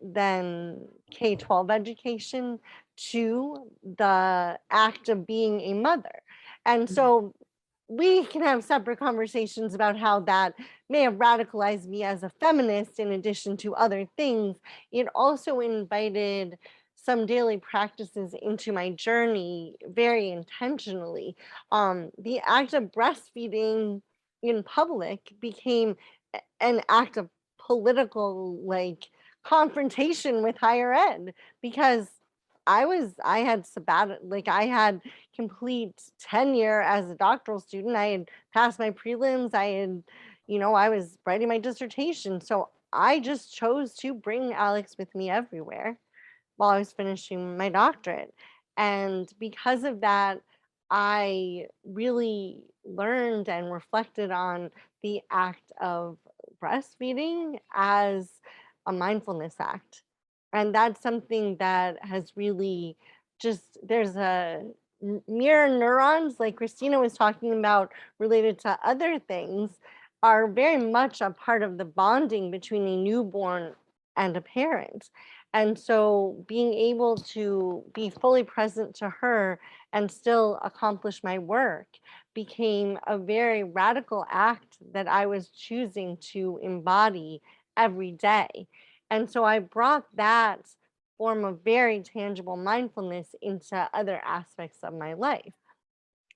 K-12 education to the act of being a mother. And so we can have separate conversations about how that may have radicalized me as a feminist in addition to other things. It also invited some daily practices into my journey very intentionally. The act of breastfeeding in public became an act of political confrontation with higher ed, because I had complete tenure as a doctoral student. I had passed my prelims. I was writing my dissertation. So I just chose to bring Alex with me everywhere while I was finishing my doctorate. And because of that, I really learned and reflected on the act of breastfeeding as a mindfulness act. And that's something that has really there's a mirror neurons, like Kristina was talking about, related to other things, are very much a part of the bonding between a newborn and a parent. And so being able to be fully present to her and still accomplish my work became a very radical act that I was choosing to embody every day. And so I brought that form of very tangible mindfulness into other aspects of my life.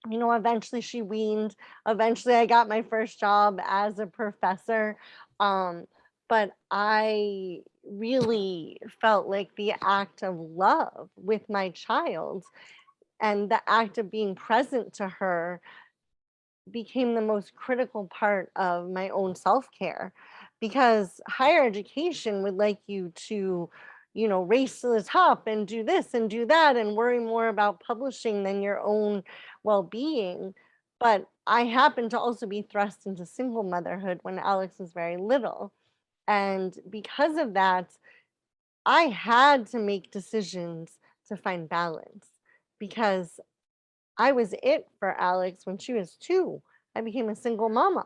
Eventually she weaned. Eventually I got my first job as a professor. But I really felt like the act of love with my child and the act of being present to her became the most critical part of my own self-care, because higher education would like you to race to the top and do this and do that and worry more about publishing than your own well-being. But I happened to also be thrust into single motherhood when Alex was very little, and because of that I had to make decisions to find balance, because I was it for Alex when she was 2. I became a single mama.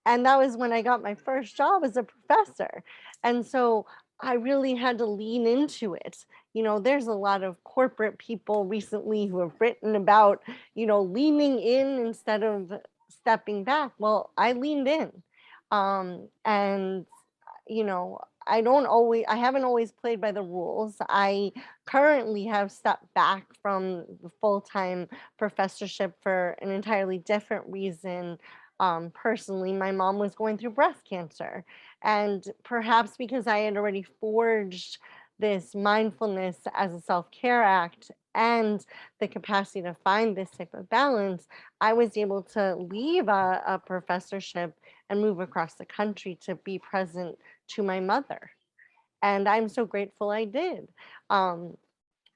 And that was when I got my first job as a professor. And so I really had to lean into it. There's a lot of corporate people recently who have written about, leaning in instead of stepping back. Well, I leaned in. And I haven't always played by the rules. I currently have stepped back from the full-time professorship for an entirely different reason. Personally, my mom was going through breast cancer, and perhaps because I had already forged this mindfulness as a self-care act and the capacity to find this type of balance, I was able to leave a professorship and move across the country to be present to my mother. And I'm so grateful I did. And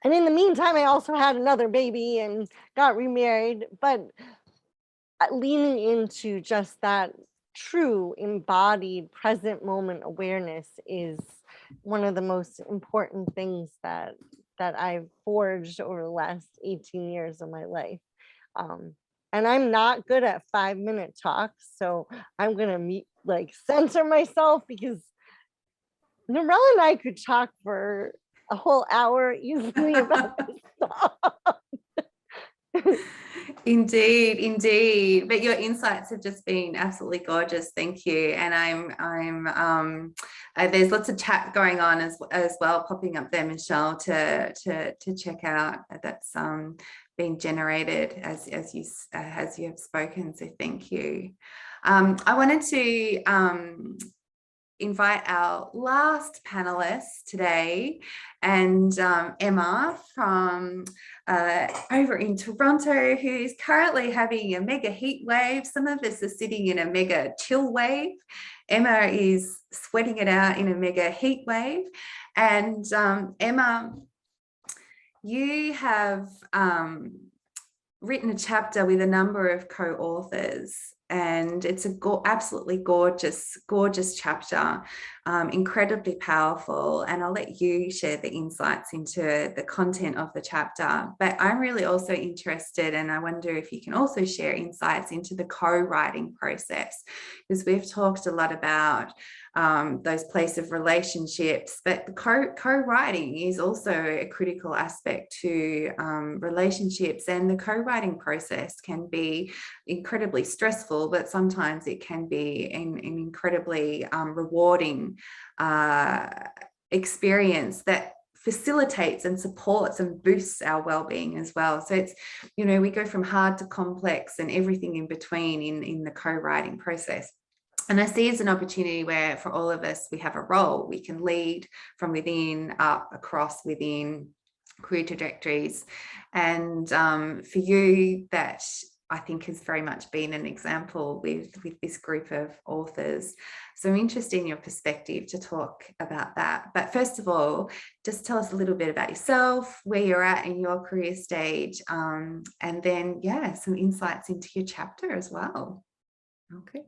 in the meantime, I also had another baby and got remarried, but leaning into just that true embodied present moment awareness is one of the most important things that I've forged over the last 18 years of my life. And I'm not good at 5-minute talks, so I'm gonna censor myself, because Narelle and I could talk for a whole hour easily about this stuff. Indeed, indeed. But your insights have just been absolutely gorgeous. Thank you. And there's lots of chat going on as well, popping up there, Michelle, to check out. That's being generated as you have spoken. So thank you. I wanted to invite our last panelist today, and Emma from over in Toronto, who's currently having a mega heat wave. Some of us are sitting in a mega chill wave. Emma is sweating it out in a mega heat wave. And Emma, you have written a chapter with a number of co-authors, and it's a absolutely gorgeous chapter, incredibly powerful. And I'll let you share the insights into the content of the chapter. But I'm really also interested, and I wonder if you can also share insights into the co-writing process, because we've talked a lot about those place of relationships, but the co-writing is also a critical aspect to relationships, and the co-writing process can be incredibly stressful, but sometimes it can be an incredibly rewarding experience that facilitates and supports and boosts our well-being as well. So it's, we go from hard to complex and everything in between in the co-writing process. And I see it as an opportunity where for all of us, we have a role. We can lead from within, up, across, within, career trajectories. And for you, that I think has very much been an example with this group of authors. So I'm interested in your perspective to talk about that. But first of all, just tell us a little bit about yourself, where you're at in your career stage, and then, some insights into your chapter as well. Okay.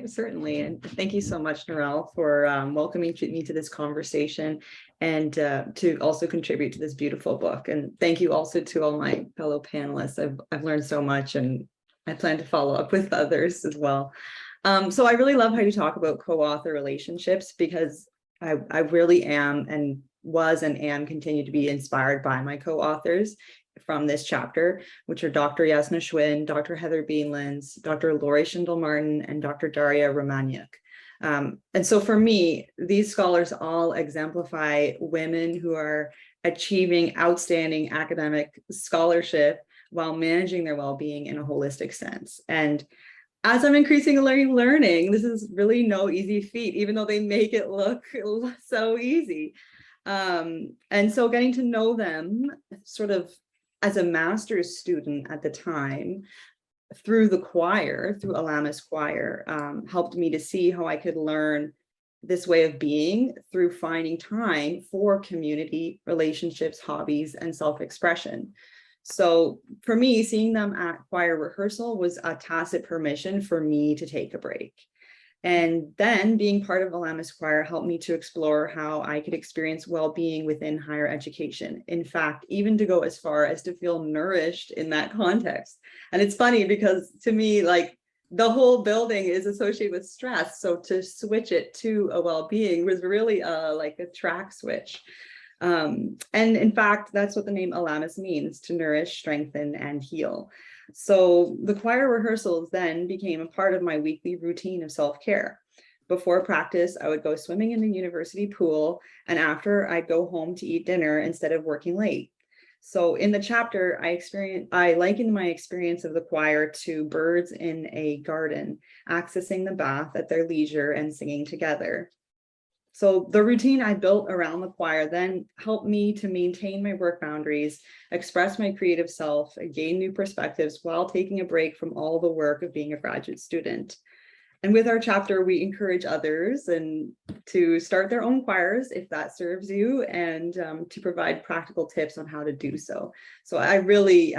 Certainly. And thank you so much, Narelle, for welcoming me to this conversation, and to also contribute to this beautiful book. And thank you also to all my fellow panelists. I've learned so much, and I plan to follow up with others as well. So I really love how you talk about co-author relationships, because I really am and was and am continue to be inspired by my co-authors from this chapter, which are Dr. Yasna Schwinn, Dr. Heather Beanlands, Dr. Lori Schindel-Martin, and Dr. Daria Romaniuk. And so for me, these scholars all exemplify women who are achieving outstanding academic scholarship while managing their well-being in a holistic sense. And as I'm increasingly learning, this is really no easy feat, even though they make it look so easy. And so getting to know them sort of as a master's student at the time, through the choir, through Alamis Choir, helped me to see how I could learn this way of being through finding time for community, relationships, hobbies, and self-expression. So for me, seeing them at choir rehearsal was a tacit permission for me to take a break. And then being part of Alamis Choir helped me to explore how I could experience well-being within higher education. In fact, even to go as far as to feel nourished in that context. And it's funny because to me, like, the whole building is associated with stress. So to switch it to a well-being was really like a track switch. And in fact, that's what the name Alamis means, to nourish, strengthen, and heal. So the choir rehearsals then became a part of my weekly routine of self-care. Before practice, I would go swimming in the university pool, and after I'd go home to eat dinner instead of working late. So in the chapter, I likened my experience of the choir to birds in a garden, accessing the bath at their leisure and singing together. So the routine I built around the choir then helped me to maintain my work boundaries, express my creative self, and gain new perspectives while taking a break from all the work of being a graduate student. with our chapter, we encourage others and to start their own choirs if that serves you, and to provide practical tips on how to do so. So I really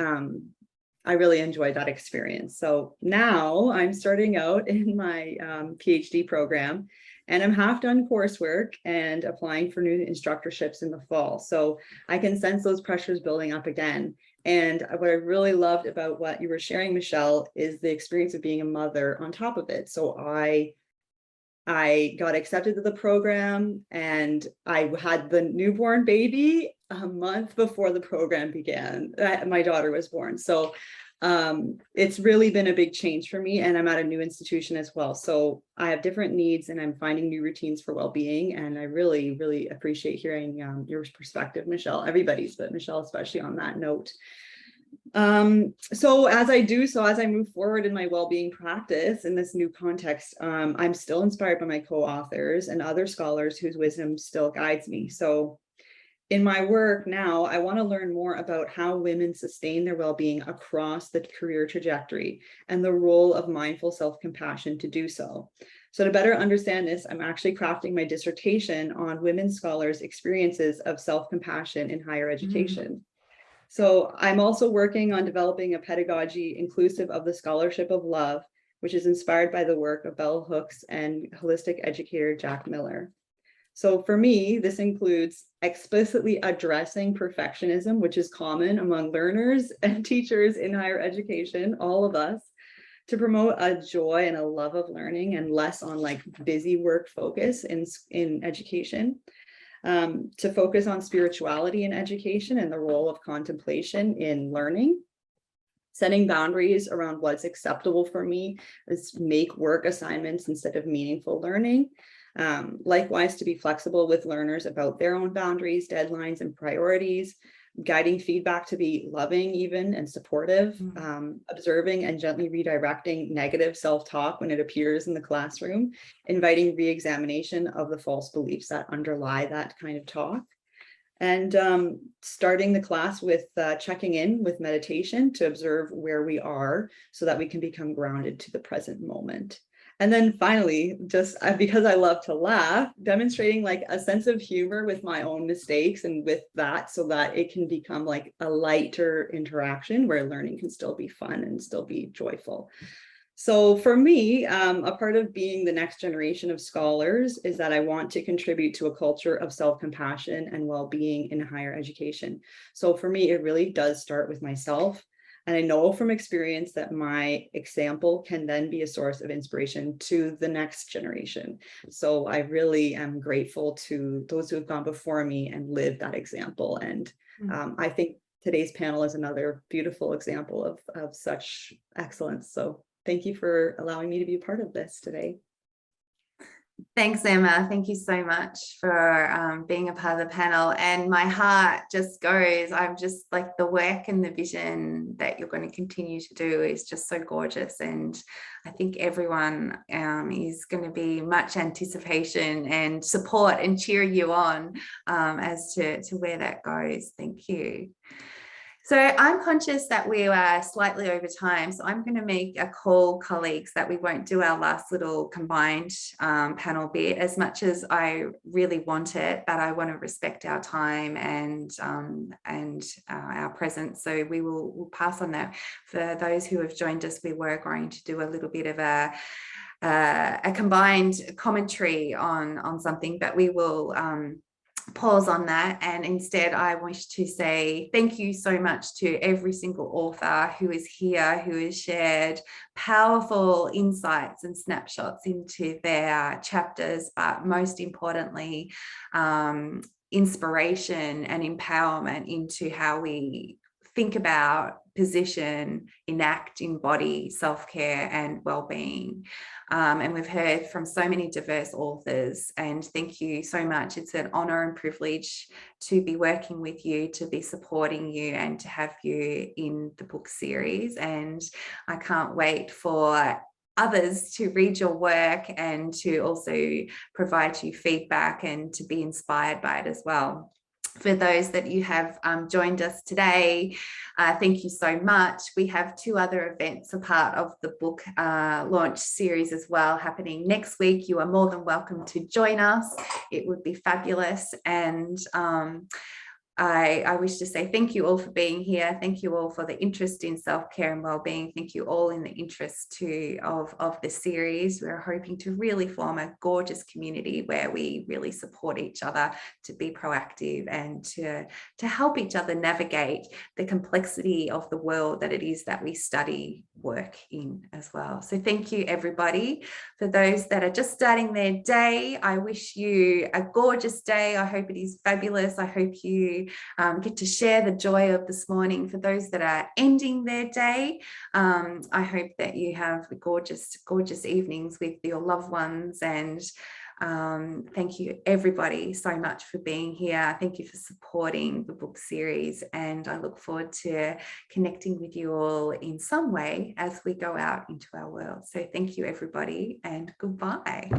enjoyed that experience. So now I'm starting out in my PhD program, and I'm half done coursework and applying for new instructorships in the fall. So I can sense those pressures building up again. And what I really loved about what you were sharing, Michelle, is the experience of being a mother on top of it. So I got accepted to the program, and I had the newborn baby a month before the program began. My daughter was born. So it's really been a big change for me, and I'm at a new institution as well. So I have different needs, and I'm finding new routines for well-being. And I really, really appreciate hearing your perspective, Michelle, everybody's, but Michelle, especially on that note. So as I move forward in my well-being practice in this new context, I'm still inspired by my co-authors and other scholars whose wisdom still guides me. So in my work now, I want to learn more about how women sustain their well-being across the career trajectory and the role of mindful self-compassion to do so. So to better understand this, I'm actually crafting my dissertation on women scholars' experiences of self-compassion in higher education. So I'm also working on developing a pedagogy inclusive of the scholarship of love, which is inspired by the work of bell hooks and holistic educator Jack Miller. So for me, this includes explicitly addressing perfectionism, which is common among learners and teachers in higher education, all of us, to promote a joy and a love of learning and less on like busy work focus in education. To focus on spirituality in education and the role of contemplation in learning. Setting boundaries around what's acceptable for me is make work assignments instead of meaningful learning. Likewise, to be flexible with learners about their own boundaries, deadlines, and priorities, guiding feedback to be loving even and supportive, observing and gently redirecting negative self-talk when it appears in the classroom, inviting re-examination of the false beliefs that underlie that kind of talk. And starting the class with checking in with meditation to observe where we are so that we can become grounded to the present moment. And then finally, just because I love to laugh, demonstrating like a sense of humor with my own mistakes and with that, so that it can become like a lighter interaction where learning can still be fun and still be joyful. So for me, a part of being the next generation of scholars is that I want to contribute to a culture of self-compassion and well-being in higher education. So for me, it really does start with myself. And I know from experience that my example can then be a source of inspiration to the next generation. So I really am grateful to those who have gone before me and lived that example. And I think today's panel is another beautiful example of such excellence. So thank you for allowing me to be a part of this today. Thanks, Emma. Thank you so much for being a part of the panel. And my heart just goes, I'm just like, the work and the vision that you're going to continue to do is just so gorgeous. And I think everyone is going to be much anticipation and support and cheer you on as to where that goes. Thank you. So I'm conscious that we are slightly over time, so I'm going to make a call, colleagues, that we won't do our last little combined panel bit as much as I really want it, but I want to respect our time and our presence. So we'll pass on that. For those who have joined us, we were going to do a little bit of a combined commentary on something, but we will pause on that, and instead I wish to say thank you so much to every single author who is here, who has shared powerful insights and snapshots into their chapters, but most importantly inspiration and empowerment into how we think about, position, enact, embody self-care and well-being. And we've heard from so many diverse authors, and thank you so much. It's an honor and privilege to be working with you, to be supporting you, and to have you in the book series. And I can't wait for others to read your work and to also provide you feedback and to be inspired by it as well. for those that you have joined us today, thank you so much. We have 2 other events a part of the book launch series as well happening next week. You are more than welcome to join us. It would be fabulous. And I wish to say thank you all for being here. Thank you all for the interest in self-care and well-being. Thank you all in the interest too of the series. We're hoping to really form a gorgeous community where we really support each other to be proactive and to help each other navigate the complexity of the world that it is that we study, work in as well. So thank you, everybody. For those that are just starting their day, I wish you a gorgeous day. I hope it is fabulous. I hope you get to share the joy of this morning. For those that are ending their day, I hope that you have gorgeous, gorgeous evenings with your loved ones. And thank you everybody so much for being here. Thank you for supporting the book series, and I look forward to connecting with you all in some way as we go out into our world. So thank you everybody, and goodbye.